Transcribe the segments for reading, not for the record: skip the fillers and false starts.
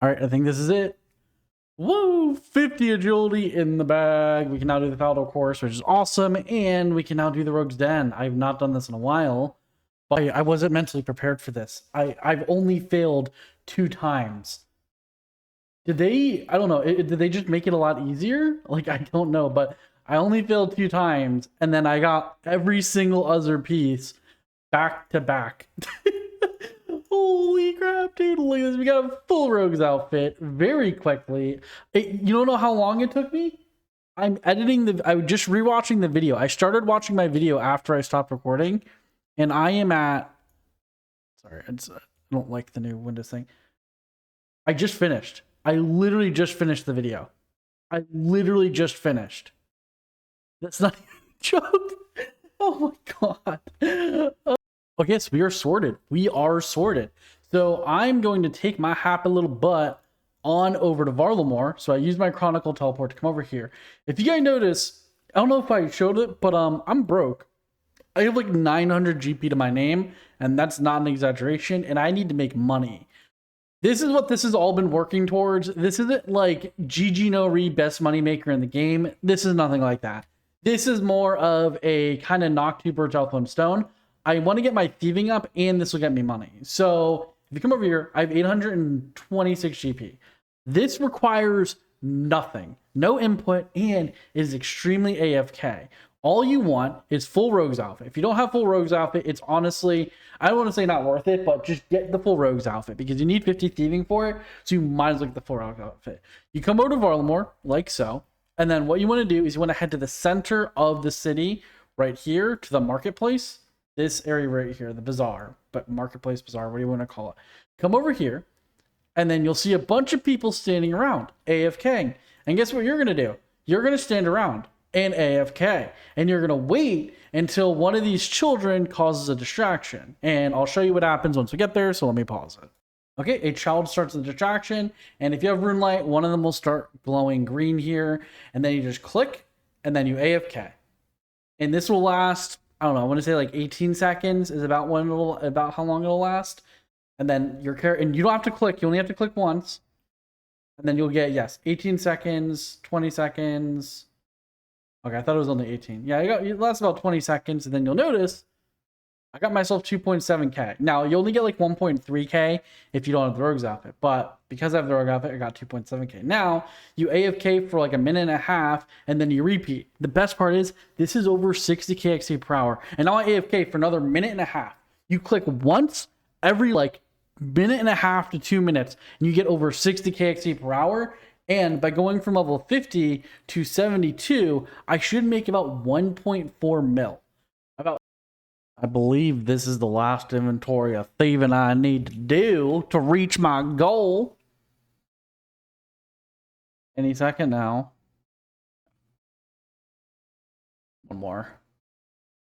All right, I think this is it. Woo! 50 agility in the bag. We can now do the Faldo course, which is awesome. And we can now do the Rogue's Den. I've not done this in a while, but I wasn't mentally prepared for this. I've only failed 2 times. Did they, I don't know, did they just make it a lot easier? Like, I don't know, but I only failed 2 times, and then I got every single other piece back to back. Holy crap, dude. Look at this. We got a full Rogue's outfit very quickly. You don't know how long it took me? I'm just rewatching the video. I started watching my video after I stopped recording, and I am at, sorry, I don't like the new Windows thing. I just finished. I literally just finished the video. I literally just finished. That's not even a joke. Oh my god. Okay, so we are sorted. We are sorted. So I'm going to take my happy little butt on over to Varlamore. So I use my Chronicle teleport to come over here. If you guys notice, I don't know if I showed it, but I'm broke. I have like 900 GP to my name, and that's not an exaggeration, and I need to make money. This is what this has all been working towards. This isn't like GG no Re best moneymaker in the game. This is nothing like that. This is more of a kind of knock 2 birds out with one stone. I want to get my thieving up, and this will get me money. So if you come over here, I have 826 GP. This requires nothing, no input, and is extremely AFK. All you want is full Rogue's outfit. If you don't have full Rogue's outfit, it's honestly, I don't want to say not worth it, but just get the full Rogue's outfit because you need 50 thieving for it, so you might as well get the full Rogue's outfit. You come over to Varlamore, like so, and then what you want to do is you want to head to the center of the city, right here, to the marketplace. This area right here, the bazaar, but marketplace, bazaar, what do you want to call it? Come over here, and then you'll see a bunch of people standing around, AFK. And guess what you're going to do? You're going to stand around and AFK, and you're going to wait until one of these children causes a distraction. And I'll show you what happens once we get there, so let me pause it. Okay, a child starts the distraction, and if you have rune light, one of them will start glowing green here, and then you just click, and then you AFK. And this will last, I don't know, I want to say like 18 seconds is about how long it'll last. And then your character, and you don't have to click, you only have to click once. And then you'll get, yes, 18 seconds, 20 seconds. Okay, I thought it was only 18. Yeah, it lasts about 20 seconds, and then you'll notice I got myself 2.7k. Now, you only get like 1.3k if you don't have the Rogue's outfit, but because I have the Rogue outfit, I got 2.7k. Now, you AFK for like a minute and a half, and then you repeat. The best part is, this is over 60k XP per hour, and now I AFK for another minute and a half. You click once every like minute and a half to 2 minutes, and you get over 60k XP per hour. And by going from level 50 to 72, I should make about 1.4 mil. I believe this is the last inventory of thieving I need to do to reach my goal. Any second now. One more.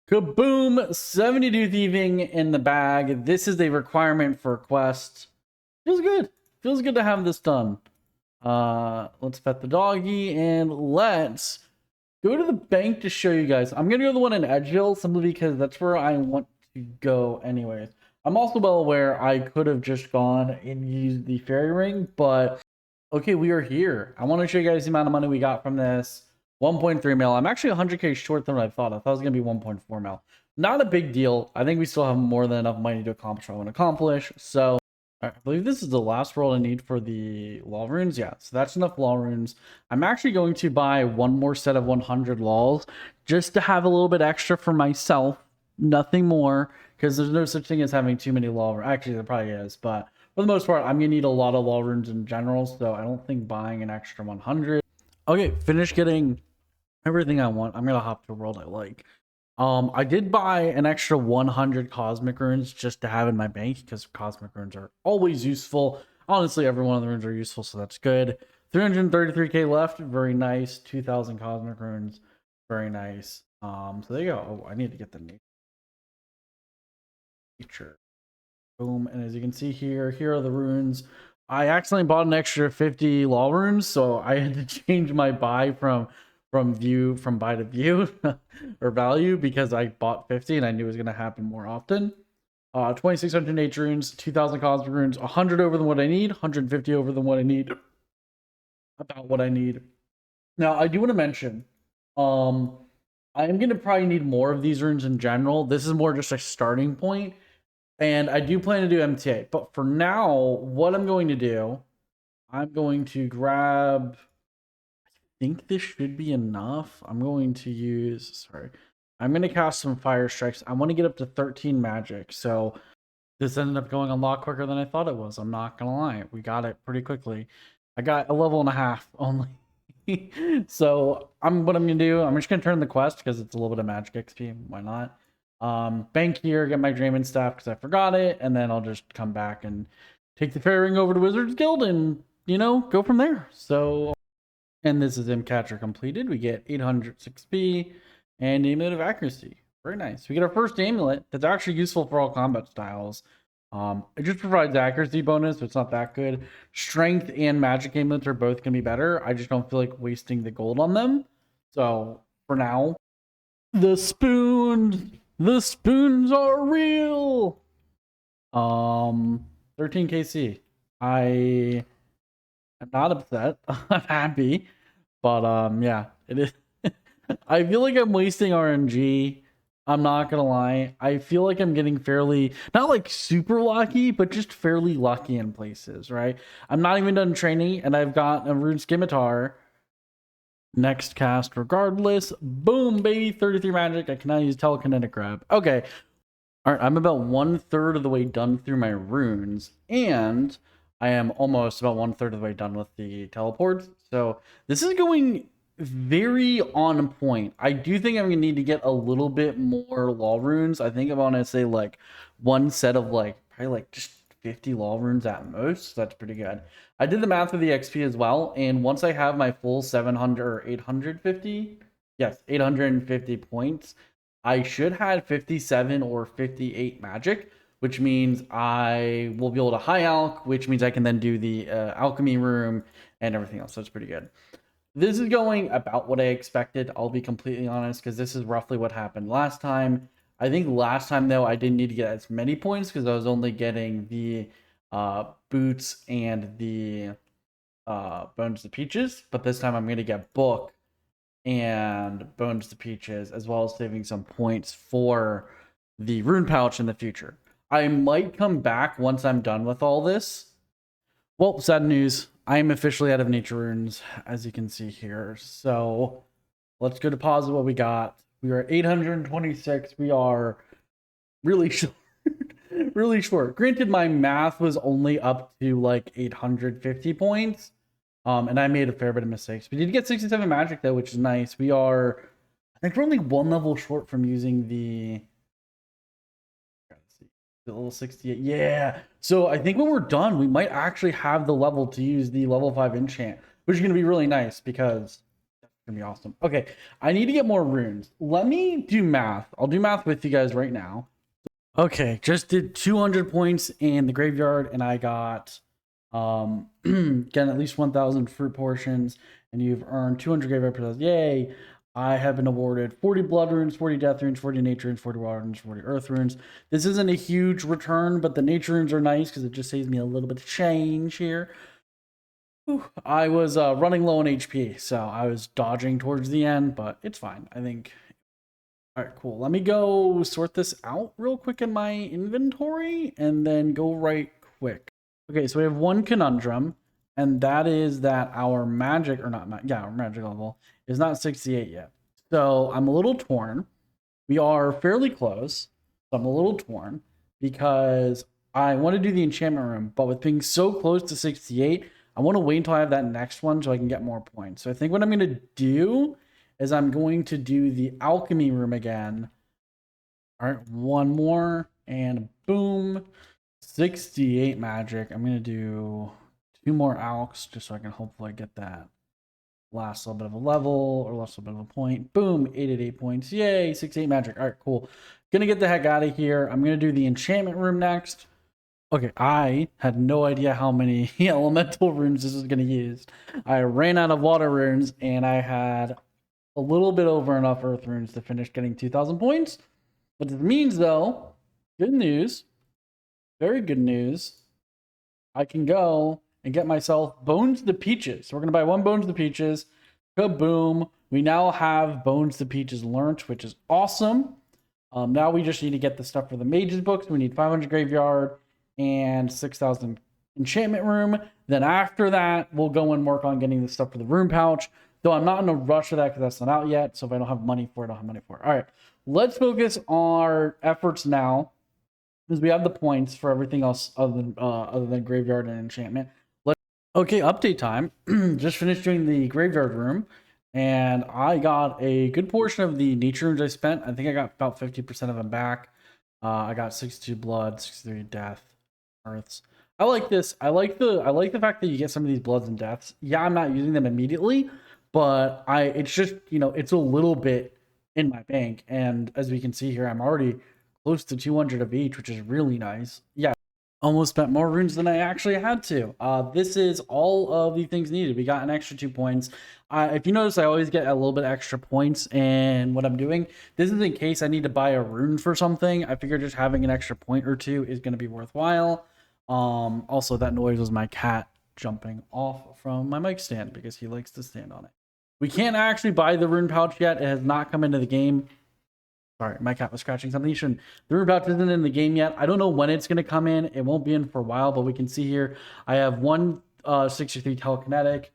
Kaboom! 72 thieving in the bag. This is a requirement for a quest. Feels good. Feels good to have this done. Let's pet the doggy and let's go to the bank to show you guys. I'm gonna go to the one in Edgeville simply because that's where I want to go anyways. I'm also well aware I could have just gone and used the fairy ring, but okay, we are here. I want to show you guys the amount of money we got from this. 1.3 mil. I'm actually 100k short than what I thought. I thought it was gonna be 1.4 mil. Not a big deal. I think we still have more than enough money to accomplish what I want to accomplish. So I believe this is the last world I need for the law runes. Yeah, so that's enough law runes. I'm actually going to buy one more set of 100 laws just to have a little bit extra for myself. Nothing more, because there's no such thing as having too many law runes. Actually, there probably is, but for the most part, I'm going to need a lot of law runes in general, so I don't think buying an extra 100. Okay, finish getting everything I want. I'm going to hop to a world I like. I did buy an extra 100 cosmic runes just to have in my bank because cosmic runes are always useful. Honestly, every one of the runes are useful, so that's good. 333k left, very nice. 2,000 cosmic runes, very nice. So there you go. Oh, I need to get the nature. Boom, and as you can see here are the runes. I accidentally bought an extra 50 law runes, so I had to change my buy from buy to view or value because I bought 50 and I knew it was going to happen more often. 2,600 nature runes, 2,000 cosmic runes, 100 over than what I need, 150 over than what I need. About what I need. Now, I do want to mention, I'm gonna probably need more of these runes in general. This is more just a starting point, and I do plan to do MTA. But for now, what I'm going to do, I'm going to grab. I think this should be enough. I'm going to use. Sorry, I'm going to cast some fire strikes. I want to get up to 13 magic. So this ended up going a lot quicker than I thought it was. I'm not gonna lie. We got it pretty quickly. I got a level and a half only. So what I'm gonna do, I'm just gonna turn the quest because it's a little bit of magic XP. Why not? Bank here, get my Draymond staff because I forgot it, and then I'll just come back and take the fairy ring over to Wizards Guild and go from there. So, and this is Catcher completed. We get 800 XP and Amulet of Accuracy. Very nice. We get our first amulet that's actually useful for all combat styles. It just provides accuracy bonus, but it's not that good. Strength and magic amulets are both gonna be better. I just don't feel like wasting the gold on them. So for now, the spoons are real. 13 KC. I am not upset. I'm happy, but yeah, it is. I feel like I'm wasting RNG. I'm not gonna lie. I feel like I'm getting fairly, not like super lucky, but just fairly lucky in places, right? I'm not even done training, and I've got a rune scimitar. Next cast regardless. Boom, baby. 33 magic. I can now use telekinetic grab. Okay. All right, I'm about 1/3 of the way done through my runes, and I am almost about 1/3 of the way done with the teleports. So this is going very on point. I do think I'm gonna need to get a little bit more law runes. I think I'm gonna say like one set of probably just 50 law runes at most. So that's pretty good. I did the math for the XP as well, and once I have my full 700 or 850, yes, 850 points, I should have 57 or 58 magic, which means I will be able to high alch, which means I can then do the alchemy room and everything else. So it's pretty good. This is going about what I expected. I'll be completely honest, because this is roughly what happened last time. I think last time, though, I didn't need to get as many points because I was only getting the boots and the bones to peaches. But this time I'm going to get book and bones to peaches, as well as saving some points for the rune pouch in the future. I might come back once I'm done with all this. Well, sad news. I am officially out of nature runes, as you can see here. So let's go deposit what we got. We are at 826. We are really short. Really short. Granted, my math was only up to like 850 points. And I made a fair bit of mistakes. We did get 67 magic though, which is nice. We are, I think we're only one level short from using the level 68. Yeah. So I think when we're done, we might actually have the level to use the level 5 enchant, which is going to be really nice because that's going to be awesome. Okay. I need to get more runes. Let me do math. I'll do math with you guys right now. Okay. Just did 200 points in the graveyard, and I got getting at least 1,000 fruit portions, and you've earned 200 graveyard per. Yay. I have been awarded 40 blood runes, 40 death runes, 40 nature runes, 40 water runes, 40 earth runes. This isn't a huge return, but the nature runes are nice because it just saves me a little bit of change here. Whew. I was running low on HP, so I was dodging towards the end, but it's fine. I think. All right, cool. Let me go sort this out real quick in my inventory and then go right quick. Okay, so we have one conundrum, and that is that our magic, or not, our magic level is not 68 yet. So I'm a little torn. We are fairly close, so I'm a little torn because I want to do the enchantment room, but with being so close to 68, I want to wait until I have that next one so I can get more points. So I think what I'm going to do is I'm going to do the alchemy room again. All right, one more, and boom. 68 magic. I'm going to do 2 more alchs just so I can hopefully get that last little bit of a level or last little bit of a point. Boom, 888 points. Yay, 68 magic. All right, cool. Gonna get the heck out of here. I'm going to do the enchantment room next. Okay, I had no idea how many elemental runes this was going to use. I ran out of water runes, and I had a little bit over enough earth runes to finish getting 2,000 points. What this means, though, good news, very good news. I can go and get myself Bones to Peaches. So we're going to buy one Bones to Peaches. Kaboom. We now have Bones to Peaches learnt, which is awesome. Now we just need to get the stuff for the Mage's books. We need 500 Graveyard and 6,000 Enchantment Room. Then after that, we'll go and work on getting the stuff for the Rune Pouch. Though I'm not in a rush for that because that's not out yet. So if I don't have money for it, I don't have money for it. All right, let's focus our efforts now because we have the points for everything else other than Graveyard and Enchantment. Okay, update time. Just finished doing the Graveyard Room. And I got a good portion of the nature rooms I spent. I think I got about 50% of them back. I got 62 blood, 63 death, earths. I like this. I like the fact that you get some of these bloods and deaths. Yeah, I'm not using them immediately, but it's just, it's a little bit in my bank. And as we can see here, I'm already close to 200 of each, which is really nice. Yeah. Almost spent more runes than I actually had to. This is all of the things needed. We got an extra 2 points. If you notice, I always get a little bit extra points in what I'm doing. This is in case I need to buy a rune for something. I figure just having an extra point or two is going to be worthwhile. Also, that noise was my cat jumping off from my mic stand because he likes to stand on it. We can't actually buy the rune pouch yet. It has not come into the game. Sorry, my cat was scratching something. The rune pouch isn't in the game yet. I don't know when it's going to come in. It won't be in for a while, but we can see here I have 163 telekinetic,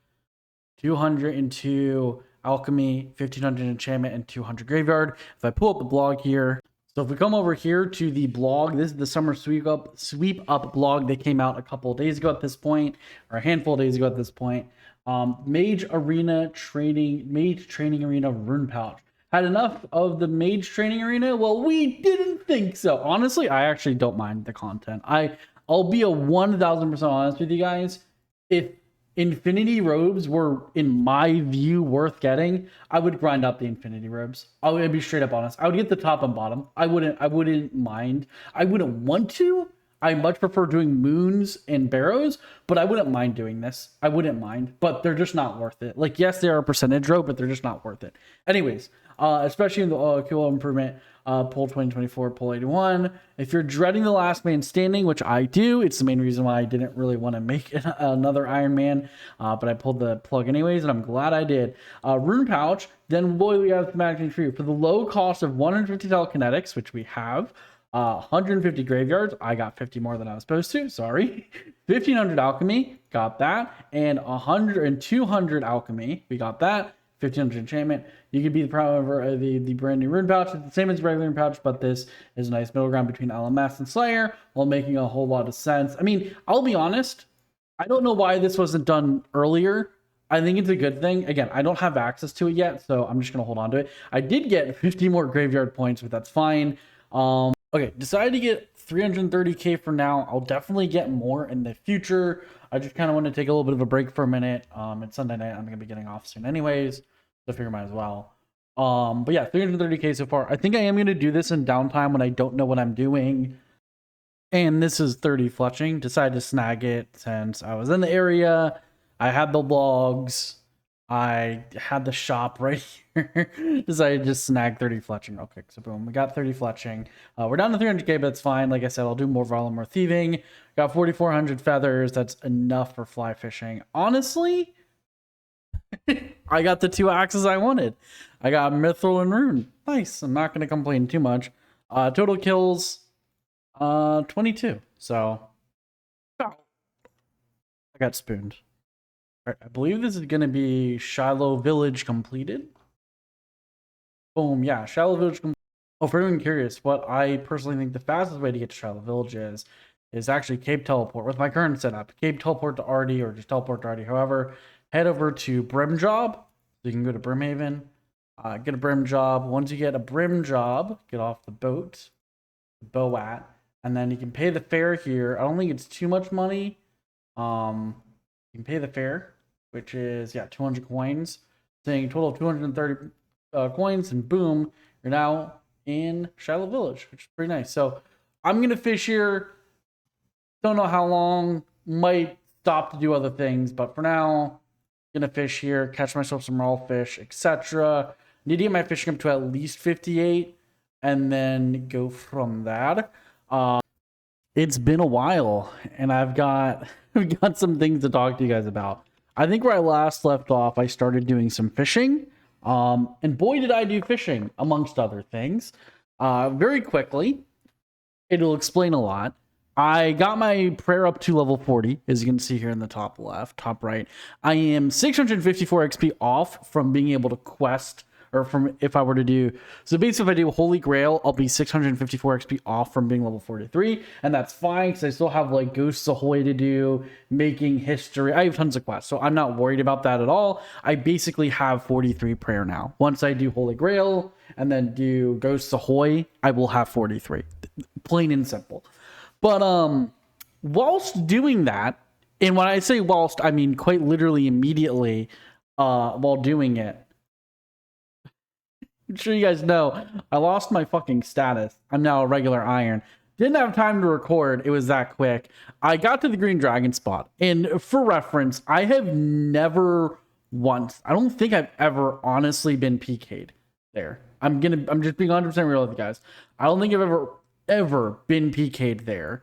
202 alchemy, 1500 enchantment, and 200 graveyard. If I pull up the blog here, so if we come over here to the blog, this is the summer sweep up blog that came out a couple of days ago at this point, or a handful of days ago at this point. Mage training arena rune pouch. Had enough of the mage training arena? Well, we didn't think so. Honestly, I actually don't mind the content. I'll be 1,000% honest with you guys. If infinity robes were, in my view, worth getting, I would grind up the infinity robes. I would be straight up honest. I would get the top and bottom. I wouldn't mind. I wouldn't want to. I much prefer doing moons and barrows, but I wouldn't mind doing this. I wouldn't mind, but they're just not worth it. Like, yes, they are a percentage row, but they're just not worth it. Anyways, especially in the QL improvement, poll 2024, poll 81. If you're dreading the last man standing, which I do, it's the main reason why I didn't really want to make another Iron Man, but I pulled the plug anyways, and I'm glad I did. Rune pouch, then boy, we have thematic for you. For the low cost of 150 telekinetics, which we have, 150 graveyards, I got 50 more than I was supposed to, sorry. 1500 alchemy, got that, and 100 and 200 alchemy, we got that. 1500 enchantment. You could be the the brand new rune pouch. It's the same as regular rune pouch, but this is a nice middle ground between LMS and Slayer while making a whole lot of sense. I mean, I'll be honest, I don't know why this wasn't done earlier. I think it's a good thing. Again, I don't have access to it yet, so I'm just going to hold on to it. I did get 50 more graveyard points, but that's fine. Okay, decided to get 330k for now. I'll definitely get more in the future. I just kind of want to take a little bit of a break for a minute. It's Sunday night. I'm going to be getting off soon anyways, so I figure might as well. But yeah, 330k so far. I think I am going to do this in downtime when I don't know what I'm doing. And this is 30 fletching. Decided to snag it since I was in the area. I had the logs. I had the shop right here. Decided to just snag 30 fletching real quick. So boom, we got 30 fletching. We're down to 300k, but it's fine. Like I said, I'll do more volume, more thieving. Got 4,400 feathers. That's enough for fly fishing. Honestly, I got the 2 axes I wanted. I got Mithril and Rune. Nice. I'm not going to complain too much. Total kills, 22. So I got spooned. I believe this is going to be Shiloh Village completed. Boom, yeah, Shiloh Village completed. Oh, for anyone curious, what I personally think the fastest way to get to Shiloh Village is actually Cape Teleport. With my current setup, Cape Teleport to Artie or just Teleport to Artie. However, head over to Brim Job. So you can go to Brimhaven, get a Brim Job. Once you get a Brim Job, get off the boat, Boat, and then you can pay the fare here. I don't think it's too much money. You can pay the fare, which is, yeah, 200 coins, saying a total of 230 coins, and boom, you're now in Shiloh Village, which is pretty nice. So I'm going to fish here. Don't know how long, might stop to do other things, but for now, going to fish here, catch myself some raw fish, etc. Need to get my fishing up to at least 58, and then go from that. It's been a while, and I've got I've got some things to talk to you guys about. I think where I last left off, I started doing some fishing. And boy, did I do fishing, amongst other things. Very quickly, it'll explain a lot. I got my prayer up to level 40, as you can see here in the top left, top right. I am 654 XP off from being able to quest, or from if I were to do. So basically, if I do Holy Grail, I'll be 654 XP off from being level 43, and that's fine because I still have like Ghosts Ahoy to do, making history. I have tons of quests, so I'm not worried about that at all. I basically have 43 prayer now. Once I do Holy Grail and then do Ghosts Ahoy, I will have 43. Plain and simple. But whilst doing that, and when I say whilst, I mean quite literally immediately while doing it, I'm sure you guys know I lost my fucking status. I'm now a regular iron. Didn't have time to record. It was that quick. I got to the green dragon spot. And for reference, I have never once, I don't think I've ever honestly been PK'd there. I'm just being 100% real with you guys. I don't think I've ever been PK'd there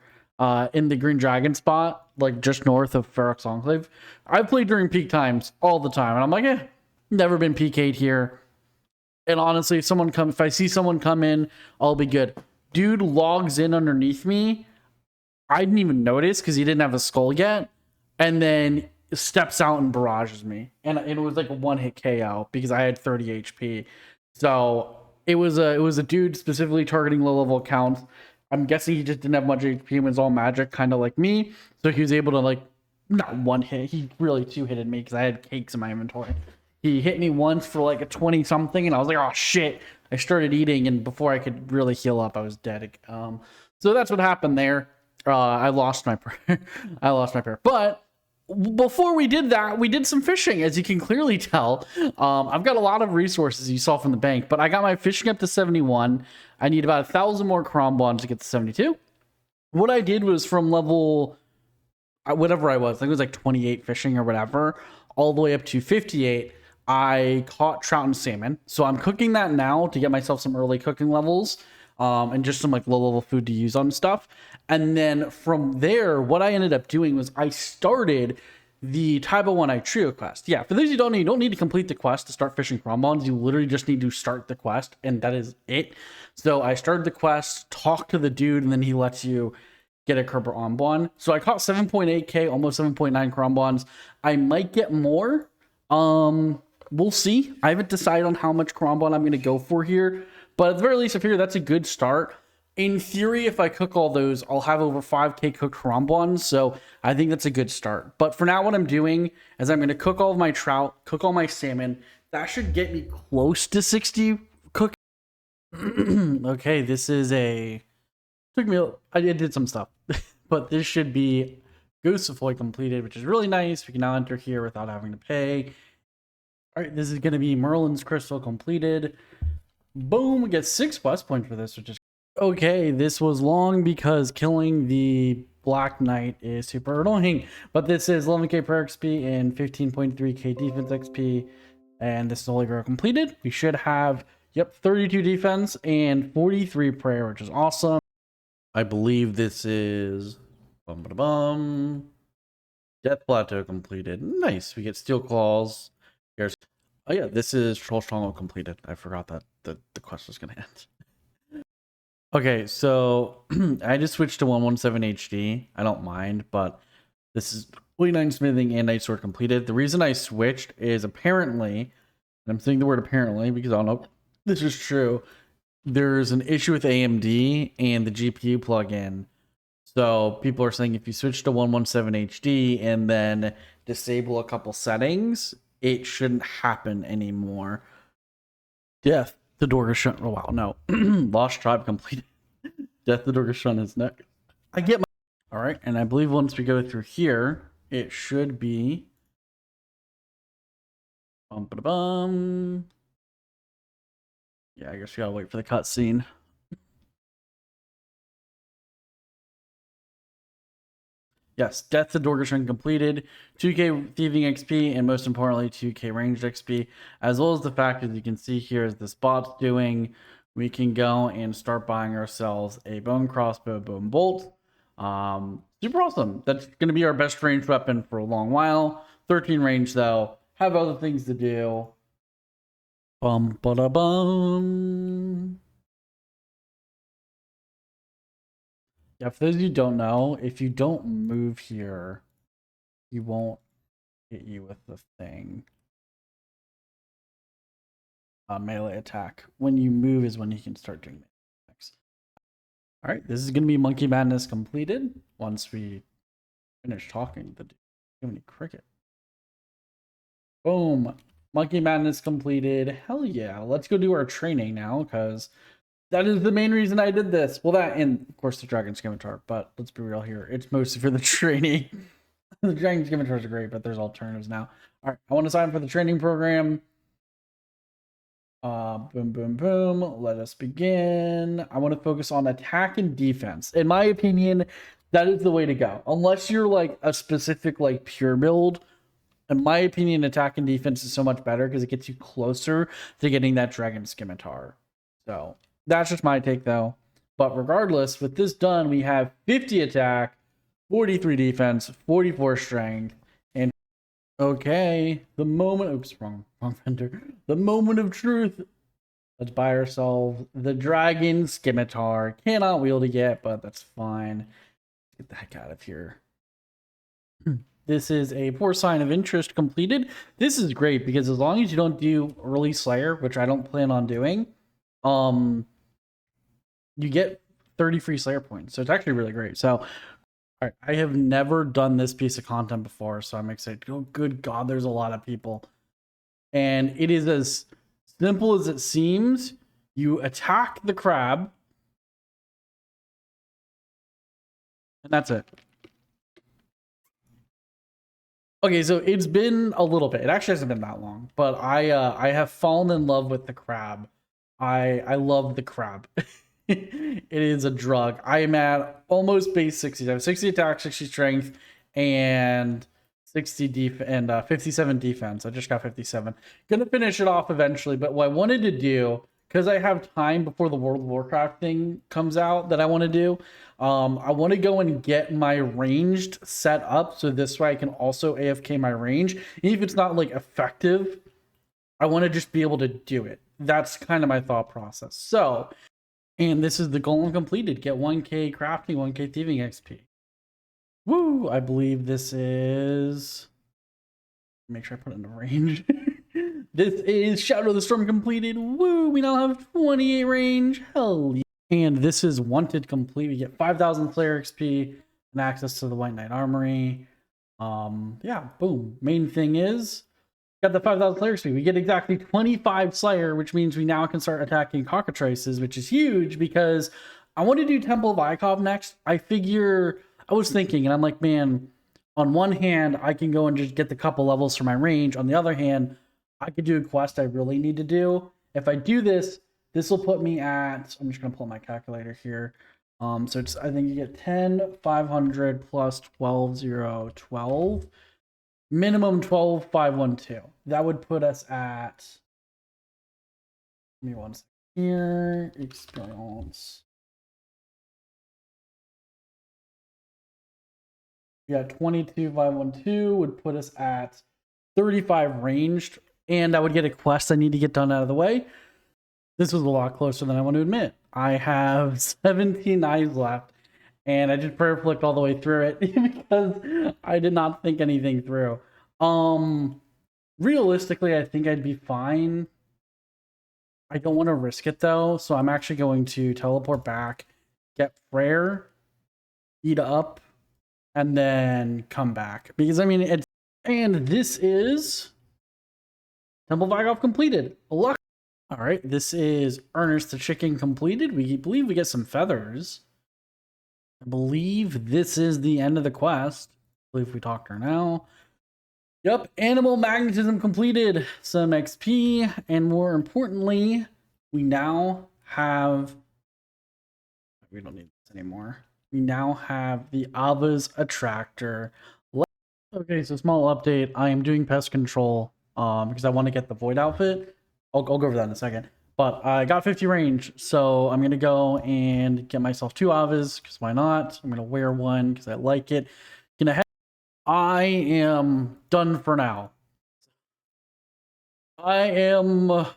in the green dragon spot, like just north of Ferox Enclave. I played during peak times all the time, and I'm like, never been PK'd here. And honestly, if I see someone come in, I'll be good. Dude logs in underneath me. I didn't even notice because he didn't have a skull yet, and then steps out and barrages me, and it was like a one-hit KO because I had 30 HP. So it was a dude specifically targeting low-level accounts. I'm guessing he just didn't have much HP and was all magic, kind of like me. So he was able to, like, not one hit. He really two-hitted me because I had cakes in my inventory. He hit me once for like a 20 something, and I was like, oh shit. I started eating, and before I could really heal up, I was dead. So that's what happened there. I lost my prayer. I lost my prayer. But before we did that, we did some fishing, as you can clearly tell. I've got a lot of resources you saw from the bank, but I got my fishing up to 71. I need about 1,000 more Crom to get to 72. What I did was from level, whatever I was, I think it was like 28 fishing or whatever, all the way up to 58. I caught trout and salmon. So I'm cooking that now to get myself some early cooking levels, and just some like low level food to use on stuff. And then from there, what I ended up doing was I started the Taiba 1 Eye Trio quest. Yeah, for those you don't know, you don't need to complete the quest to start fishing Crom. You literally just need to start the quest, and that is it. So I started the quest, talked to the dude, and then he lets you get a Kerber Onbon. So I caught 7.8k, almost 7.9 Crombons. I might get more. We'll see. I haven't decided on how much Crombon I'm going to go for here, but at the very least, I figure that's a good start. In theory, if I cook all those, I'll have over 5k cooked Crombons, so I think that's a good start. But for now, what I'm doing is I'm going to cook all of my trout, cook all my salmon. That should get me close to 60 cook. Okay, this is I did some stuff, but this should be Ghost of Foy completed, which is really nice. We can now enter here without having to pay. All right, this is going to be Merlin's Crystal completed. Boom, we get 6 quest points for this, which is okay. This was long because killing the Black Knight is super annoying, but this is 11k prayer XP and 15.3k defense XP, and this is Holy Grail completed. We should have, 32 defense and 43 prayer, which is awesome. I believe this is Death Plateau completed. Nice. We get Steel Claws. Here's, oh yeah, this is Troll Stronghold completed. I forgot that the quest was gonna end. Okay, so I just switched to 117 HD. I don't mind, but this is 49 smithing and night sword completed. The reason I switched is apparently, and I'm saying the word apparently because I don't know if this is true, there's an issue with AMD and the GPU plugin. So people are saying if you switch to 117 HD and then disable a couple settings, it shouldn't happen anymore. Death the Dorgashun. Oh wow, no. Lost Tribe completed. Death the Dorgashun is next. I get my. All right, and I believe once we go through here, it should be. Bum. Yeah, I guess we gotta wait for the cutscene. Yes, Death to Dorgashun completed, 2k thieving XP, and most importantly, 2k ranged XP, as well as the fact, as you can see here, as the spot's doing, we can go and start buying ourselves a bone crossbow, bone bolt. Super awesome. That's going to be our best ranged weapon for a long while. 13 range though. Have other things to do. Bum ba da bum. Yeah, for those of you who don't know, if you don't move here, he won't hit you with the thing. Melee attack. When you move is when he can start doing melee attacks. All right, this is going to be Monkey Madness completed once we finish talking. The too many cricket. Boom. Monkey Madness completed. Hell yeah. Let's go do our training now because that is the main reason I did this. Well, that and of course the Dragon Scimitar, but let's be real here. It's mostly for the training. The Dragon Scimitars are great, but there's alternatives now. All right, I want to sign up for the training program. Boom, boom, boom. Let us begin. I want to focus on attack and defense. In my opinion, that is the way to go. Unless you're like a specific like pure build, in my opinion, attack and defense is so much better because it gets you closer to getting that Dragon Scimitar. So that's just my take though. But regardless, with this done, we have 50 attack, 43 defense, 44 strength, and okay, the moment, oops, wrong vendor. The moment of truth. Let's buy ourselves the Dragon Scimitar. Cannot wield it yet, but that's fine. Let's get the heck out of here. This is a poor sign of interest completed. This is great because as long as you don't do early Slayer, which I don't plan on doing, you get 30 free Slayer points. So it's actually really great. So all right, I have never done this piece of content before, so I'm excited. Oh, good God, there's a lot of people. And it is as simple as it seems. You attack the crab, and that's it. Okay, so it's been a little bit. It actually hasn't been that long, but I have fallen in love with the crab. I love the crab. It is a drug. I am at almost base 60. I have 60 attack, 60 strength, and 60 and 57 defense. I just got 57. Gonna finish it off eventually, but what I wanted to do, because I have time before the World of Warcraft thing comes out that I want to do, I want to go and get my ranged set up so this way I can also AFK my range. Even if it's not like effective, I want to just be able to do it. That's kind of my thought process. So, and this is the goal completed. Get 1k crafting, 1k thieving XP. Woo! I believe this is... Make sure I put it in the range. This is Shadow of the Storm completed. Woo! We now have 28 range. Hell yeah. And this is Wanted complete. We get 5,000 Slayer XP and access to the White Knight Armory. Yeah, boom. Main thing is, got the 5,000 Slayer XP. We get exactly 25 Slayer, which means we now can start attacking cockatrices, which is huge because I want to do Temple of Ikov next. I was thinking, and I'm like, man, on one hand, I can go and just get the couple levels for my range. On the other hand, I could do a quest I really need to do. If I do this, this will put me at, I'm just going to pull my calculator here. So it's, I think you get 10, 500 plus 12, 0, 12. Minimum 12, 512. That would put us at, give me one second here, experience. Yeah, 22, 512 would put us at 35 ranged, and I would get a quest I need to get done out of the way. This was a lot closer than I want to admit. I have 17 knives left, and I just prayer flicked all the way through it because I did not think anything through. Realistically, I think I'd be fine. I don't want to risk it though, so I'm actually going to teleport back, get prayer, eat up, and then come back. Because I mean, it's, and this is Temple of Ikov completed. Luck. All right, this is Ernest the Chicken completed. We believe we get some feathers. I believe this is the end of the quest. I believe we talked to her now. Yep, Animal Magnetism completed. Some XP, and more importantly, we now have... We don't need this anymore. We now have the Ava's Attractor. Okay, so small update. I am doing pest control because I want to get the Void outfit. I'll go over that in a second. But I got 50 range, so I'm gonna go and get myself 2 Avas, because why not? I'm gonna wear one because I like it. Gonna head. I am done for now. I am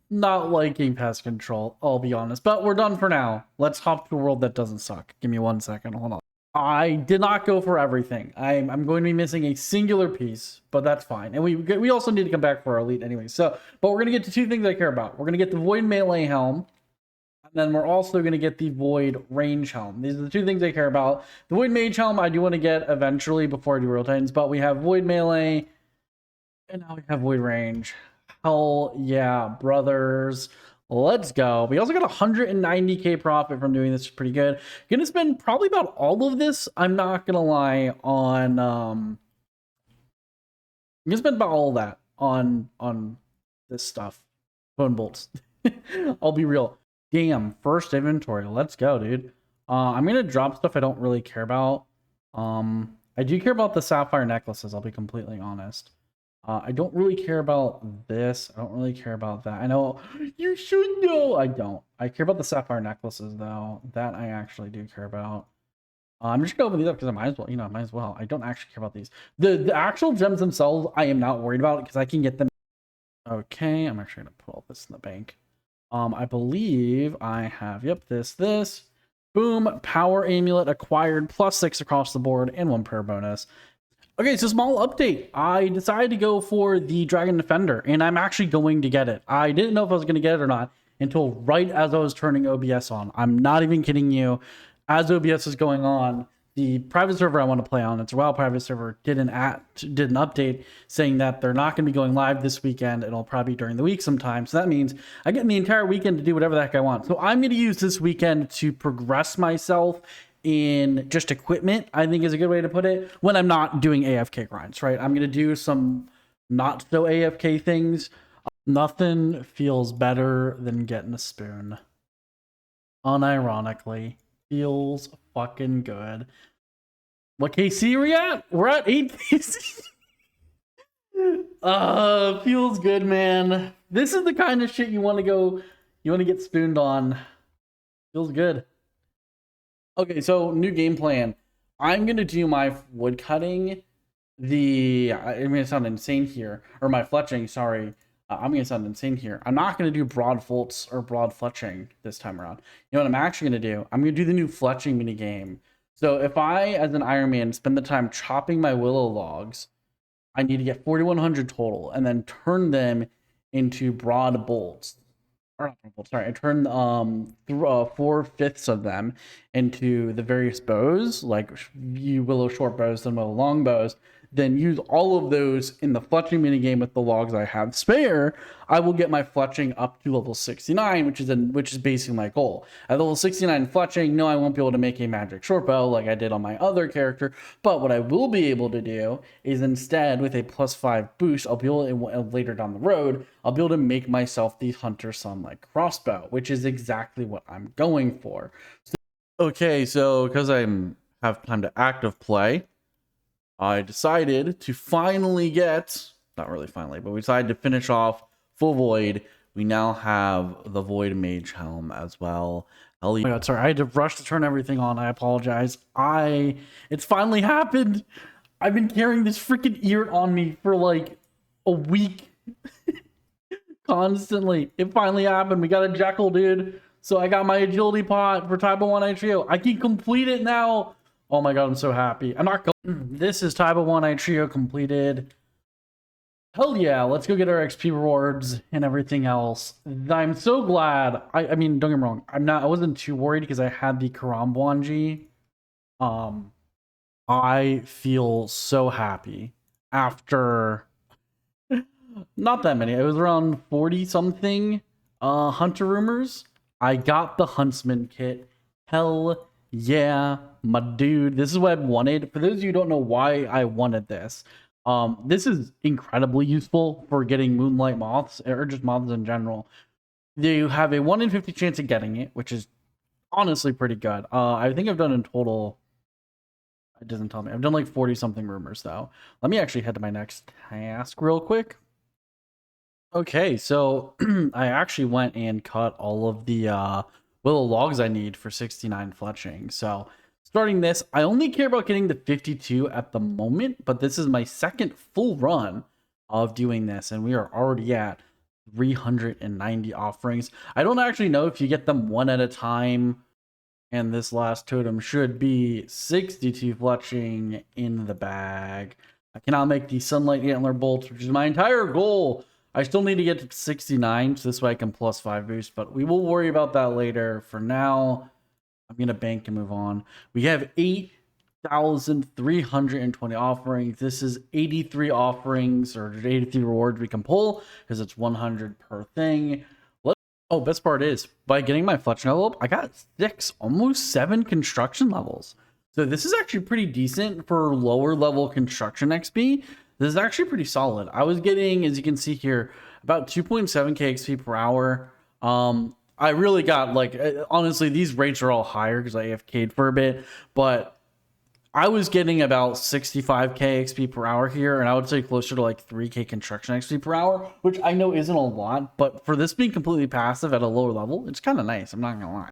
not liking pest control, I'll be honest. But we're done for now. Let's hop to a world that doesn't suck. Give me 1 second. Hold on. I did not go for everything. I'm going to be missing a singular piece, but that's fine. And we also need to come back for our elite anyway. So, but we're gonna get to 2 things I care about. We're gonna get the Void Melee Helm, and then we're also gonna get the Void Range Helm. These are the 2 things I care about. The Void Mage Helm I do want to get eventually before I do Royal Titans, but we have Void Melee, and now we have Void Range. Hell yeah, brothers. Let's go. We also got 190k profit from doing this. Is pretty good. Gonna spend probably about all of this. I'm not gonna lie on I'm gonna spend about all of that on this stuff. Bone bolts. I'll be real. Damn, first inventory. Let's go, dude. I'm gonna drop stuff I don't really care about. I do care about the sapphire necklaces, I'll be completely honest. I don't really care about this. I don't really care about that. I know you should know. I don't. I care about the sapphire necklaces, though. That I actually do care about. I'm just gonna open these up because I might as well. I might as well. I don't actually care about these. The actual gems themselves, I am not worried about because I can get them. Okay, I'm actually gonna put all this in the bank. I believe I have. Yep, this. Boom, power amulet acquired, +6 across the board, and 1 prayer bonus. Okay, so small update. I decided to go for the Dragon Defender, and I'm actually going to get it. I didn't know if I was going to get it or not until right as I was turning OBS on. I'm not even kidding you. As OBS is going on, the private server I want to play on, it's a WoW private server, did an update saying that they're not going to be going live this weekend. It'll probably be during the week sometime. So that means I get the entire weekend to do whatever the heck I want. So I'm going to use this weekend to progress myself in just equipment, I think is a good way to put it, when I'm not doing AFK grinds, right? I'm going to do some not so AFK things. Nothing feels better than getting a spoon. Unironically, feels fucking good. What KC are we at? We're at 8 KC. Feels good, man. This is the kind of shit you want to get spooned on. Feels good. Okay, so new game plan. I'm gonna do my wood cutting. I'm gonna sound insane here, or my fletching. Sorry, I'm gonna sound insane here. I'm not gonna do broad folds or broad fletching this time around. You know what I'm actually gonna do? I'm gonna do the new fletching mini game. So if I, as an Iron Man, spend the time chopping my willow logs, I need to get 4,100 total, and then turn them into broad bolts. Sorry, I turned 4/5 of them into the various bows, like you willow short bows and willow long bows. Then use all of those in the fletching minigame with the logs I have spare. I will get my fletching up to level 69, which is basically my goal. At level 69 fletching, no, I won't be able to make a magic short bow like I did on my other character. But what I will be able to do is instead, with a +5 boost, I'll be able to, later down the road, I'll be able to make myself the Hunter Sunlight crossbow, which is exactly what I'm going for. Okay, so because I have time to active play, I decided to finally get, not really finally, but we decided to finish off full void. We now have the Void Mage Helm as well. Oh my god, sorry, I had to rush to turn everything on. I apologize. It's finally happened. I've been carrying this freaking ear on me for like a week. Constantly. It finally happened. We got a Jekyll, dude. So I got my agility pot for Type 1 Trio. I can complete it now. Oh my god, I'm so happy. I'm not going. This is Type 1 Trio completed. Hell yeah, let's go get our XP rewards and everything else. I'm so glad. I mean, don't get me wrong. I wasn't too worried because I had the Karambwanji. I feel so happy after not that many. It was around 40 something hunter rumors. I got the huntsman kit. Hell yeah, my dude. This is what I wanted. For those of you who don't know why I wanted this, this is incredibly useful for getting moonlight moths or just moths in general. You have a 1 in 50 chance of getting it, which is honestly pretty good. I think I've done in total, it doesn't tell me. I've done like 40 something rumors though. Let me actually head to my next task real quick. Okay, so I actually went and cut all of the willow logs I need for 69 fletching. So starting this, I only care about getting to 52 at the moment, but this is my second full run of doing this, and we are already at 390 offerings. I don't actually know if you get them one at a time, and this last totem should be 62 fletching in the bag. I cannot make the sunlight antler bolts, which is my entire goal. I still need to get to 69, so this way I can plus 5 boost, but we will worry about that later. For now, I'm going to bank and move on. We have 8,320 offerings. This is 83 offerings or 83 rewards we can pull because it's 100 per thing. Oh, best part is by getting my fletching level up, I got 6, almost 7 construction levels. So this is actually pretty decent for lower level construction XP. This is actually pretty solid. I was getting, as you can see here, about 2.7k XP per hour. I really got like, honestly, these rates are all higher because I AFK'd for a bit, but I was getting about 65k XP per hour here, and I would say closer to like 3k construction XP per hour, which I know isn't a lot, but for this being completely passive at a lower level, it's kind of nice. I'm not gonna lie.